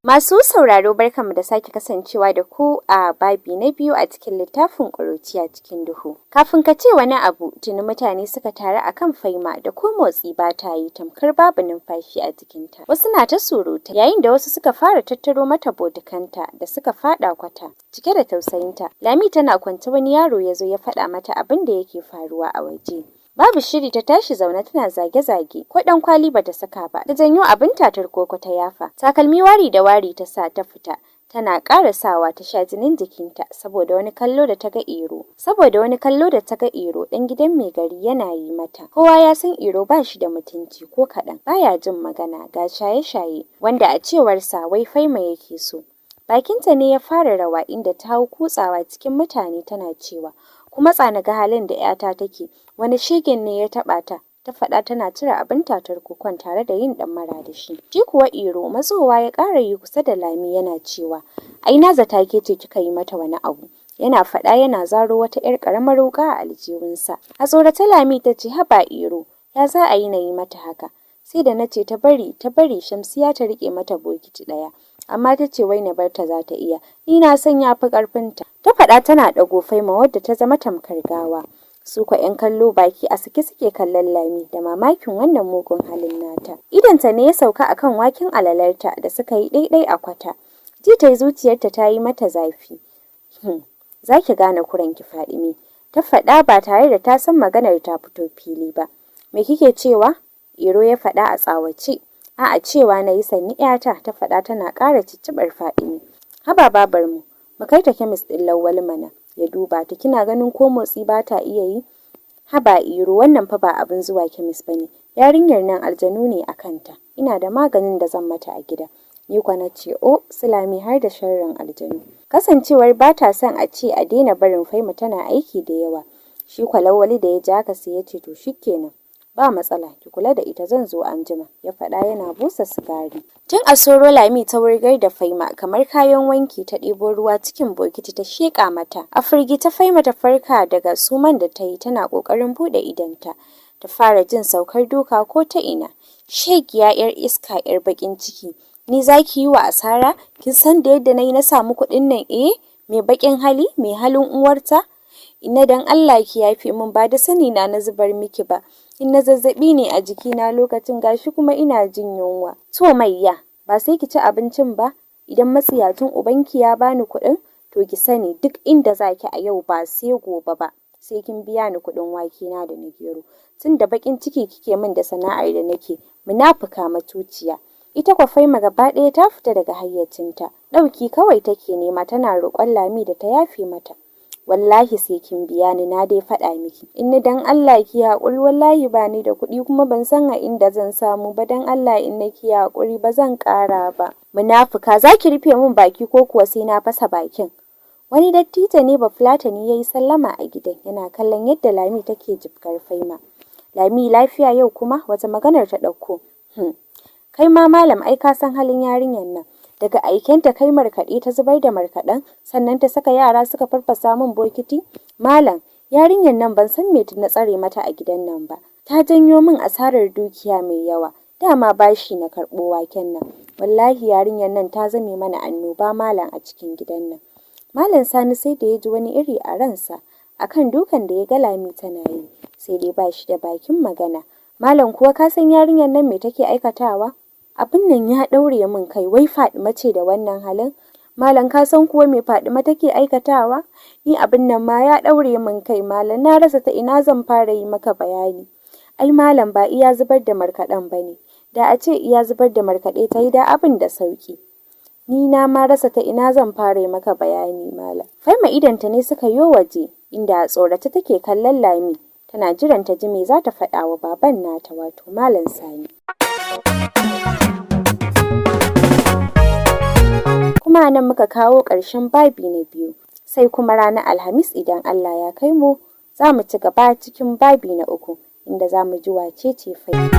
Masu sauraro barkanmu da sake kasancewa da ku a babi na biyu a cikin littafin Kuruciya Cikin Duhu. Kafin ka ce wani abu, tuni mutane suka taru a kan Faima da ko motsi ba ta yi, tamkar babu numfashi a jikinta. Wasu na ta surutu, yayin da wasu suka fara tattaro mata bodikanta da suka fada kwata. Cike da tausayinta, Lami tana kwance, wani yaro ya zo ya faɗa mata abin da yake faruwa a waje. Babu shiri ta tashi zaune tana zage-zage, ko ɗan kwali bata saka ba, ta janyo abin tatar koko ta yafa. Takalmi wari da wari ta sa ta fita, tana sawa ta sha jinin jikinta saboda wani kallo da ta ga Iro. Ɗan gidan mai gari yana yi mata. Kowa ya san Iro ba shi da mutunci ko kaɗan, baya jin magana, ga shaye-shaye, wanda a cewarsa wai Faima yake so. Bakinta ne ya fara rawa inda ta hau kutsawa cikin mutane tana cewa, ku matsa na ga halin da 'yata take, wani shegen ne ya taɓa ta, ta faɗa tana cire abin tatar kokon tare da yin ɗamara da shi. Shi kuwa Iro matsowa ya ƙara yi kusa da Lami yana cewa, ai na zata ke ce kika yi mata wani abu. Yana faɗa yana zaro wata 'yar ƙaramar wuƙa a aljihunsa. A tsorata Lami ta ce, haba Iro, ya za a yi na yi mata haka? Sai da na ce ta bari Shamsiya ta riƙe mata bokiti ɗaya. Amma ta ce wai na bar ta za ta iya, ni na san ya fi ƙarfinta. Ta faɗa tana ɗago Faima wadda ta zama tamkar gawa. Su kwa 'yan kallo baki a sake suke kallon Lami da mamakin wannan mugun halin nata. Idanta ne ya sauka akan waken alalarta da suka yi ɗaiɗai a kwata. Ji ta yi zuciyarta ta yi mata zafi. Za ki gane kuranki Fadime, ta faɗa ba tare da ta san maganar ta fito fili ba. Me kike cewa? Iro ya faɗa a tsawace. A'a, cewa na yi sanni 'yata, ta faɗa tana ƙara cicciɓar Fadime. Haba babarmu, mu kai ta kemis ɗin Lawwal mana, ya duba ta, kina ganin ko motsi ba ta iya yi? Haba Iro, wannan fa ba abin zuwa kemis bane. Yarinyar nan aljanu ne a kanta. Ina da maganin da zan mata a gida. Ni kwa na ce, o, Sulami har da sharrin aljanu. Kasancewar ba ta son a ce a daina barin Faima tana aiki da yawa. Shi kwa Lawwali da ya ji haka sai ya ce to shikenan. Ba matsala, ki kula da ita, zan zo anjima, ya faɗa yana busa sigari. Tun a soro Lami ta wurgar da Faima kamar kayan wanki, ta ɗebo ruwa cikin bokiti ta sheƙa mata. A firgita Faima ta farka daga suman da ta yi, tana ƙoƙarin buɗe idonta. Ta fara jin saukar duka ko ta ina. Shegiya 'yar iska 'yar baƙin ciki. Ni za ki yi wa asara? Kin san da yadda na yi na samu kuɗin nan, mai baƙin hali, mai halin uwarta? Ina dan Allah ki yafe min, ba da sani na zubar miki ba. In na zazzaɓi ne a jikina lokacin, gashi kuma ina jin yunwa. To Maiya, ba sai ki ci abincin ba? Idan matsiyacin ubanki ya bani kuɗin, to ki sani duk inda zaki a yau ba sai gobe ba. Sai kin biya ni kuɗin wakena da na gero. Tun da baƙin ciki kike min da sana'ar da nake, munafuka matuciya. Ita kwa Faima gaba ɗaya ta fita daga hayyacinta. Ɗauki kawai take nema, tana roƙon Lami da ta yafe mata. Wallahi sai kin biya ni, na dai faɗa miki. In ni dan Allah ki haƙuri, wallahi ba ni da kuɗi kuma ban san a inda zan samu ba, dan Allah in na ki haƙuri ba zan ƙara ba. Munafuka, za ki rufe min baki ko kuwa sai na fasa bakin? Wani dattijo ne Bafulatani ya yi sallama a gidan, yana kallon yadda Lami take jibgar Faima. Lami, lafiya yau kuma? Wata maganar ta ɗauko. Kai ma malam, ai ka san halin yarinyar nan. Daga aikenta kai markaɗe ta zubar da markaɗen, sannan ta saka yara suka farfasa min bokiti. Malam, yarinyar nan ban san me na tsare mata a gidan nan ba. Ta janyo min asarar dukiya mai yawa. Dama bashi na karɓo waken nan. Wallahi yarinyar nan ta zame mana annoba malam a cikin gidan nan. Malam Sani sai da ya ji wani iri a ransa akan dukan da ya ga Lami tana yi, sai dai ba shi da bakin magana. Malam kuwa ka san yarinyar nan me take aikatawa? Abin nan ya ɗaure min kai, wai Fadima ce da wannan halin? Malam ka san kuwa me Fadima take aikatawa? Ni abin nan ma ya ɗaure min kai malam, na rasa ta ina zan fara yi maka bayani. Ai malam ba iya zubar da markaɗen ba ne, da a ce iya zubar da markaɗe ta yi da abin da sauki. Ni na ma rasa ta ina zan fara yi maka bayani malam. Faima idanta ne suka yo waje, inda a tsorata take kallon Lami, tana jiran ta ji me za ta faɗa wa baban nata, wato Malam Sani. Kuma nan muka kawo ƙarshen babi na biyu, sai kuma ranar Alhamis idan Allah ya kai mu, za mu ci gaba cikin babi na uku, inda za mu ji wace ce Faima.